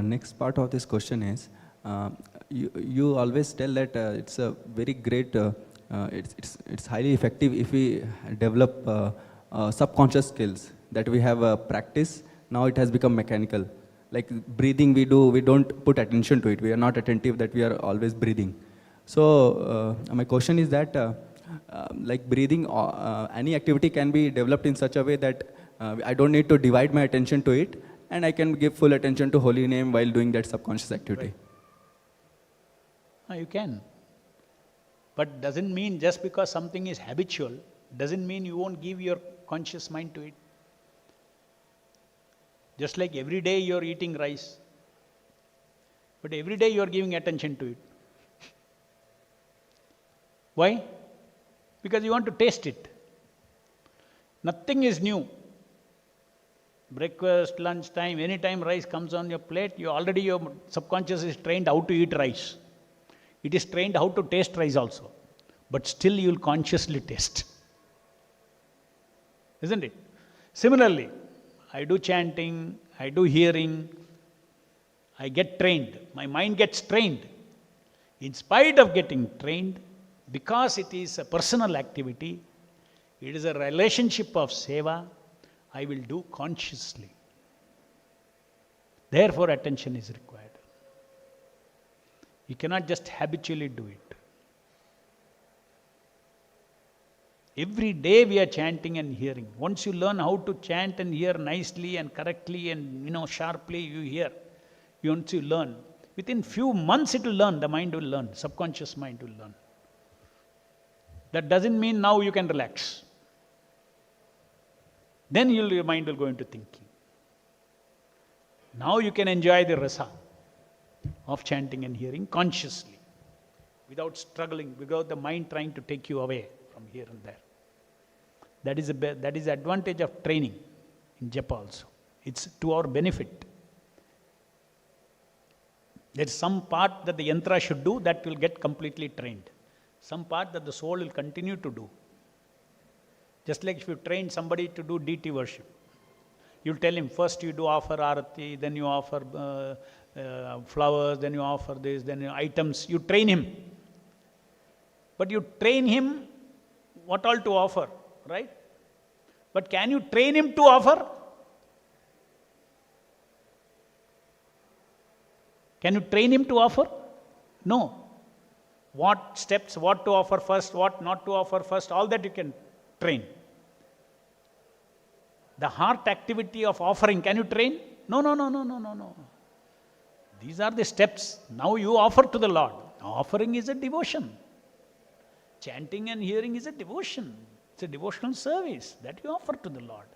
Next part of this question is, you always tell that it's a very great, it's highly effective if we develop subconscious skills that we have practice. Now it has become mechanical. Like breathing, we don't put attention to it. We are not attentive that we are always breathing. So my question is that, like breathing, any activity can be developed in such a way that I don't need to divide my attention to it, and I can give full attention to holy name while doing that subconscious activity. Right. You can. But doesn't mean just because something is habitual, doesn't mean you won't give your conscious mind to it. Just like every day you're eating rice, but every day you're giving attention to it. Why? Because you want to taste it. Nothing is new. Breakfast, lunch time, anytime rice comes on your plate, your subconscious is trained how to eat rice. It is trained how to taste rice also. But still you will consciously taste. Isn't it? Similarly, I do chanting, I do hearing, I get trained. My mind gets trained. In spite of getting trained, because it is a personal activity, it is a relationship of seva, I will do consciously. Therefore, attention is required. You cannot just habitually do it. Every day we are chanting and hearing. Once you learn how to chant and hear nicely and correctly and sharply, you hear. Once you learn, within few months it will learn, the mind will learn, subconscious mind will learn. That doesn't mean now you can relax. Then your mind will go into thinking. Now you can enjoy the rasa of chanting and hearing consciously, without struggling, without the mind trying to take you away from here and there. That is the advantage of training in japa also. It's to our benefit. There's some part that the yantra should do that will get completely trained. Some part that the soul will continue to do. Just like if you train somebody to do deity worship, you'll tell him first you do offer arati, then you offer flowers, then you offer this, then items. You train him. But you train him what all to offer, right? But can you train him to offer? Can you train him to offer? No. What steps, what to offer first, what not to offer first, all that you can train. The heart activity of offering, can you train? No. These are the steps. Now you offer to the Lord. Offering is a devotion. Chanting and hearing is a devotion. It's a devotional service that you offer to the Lord.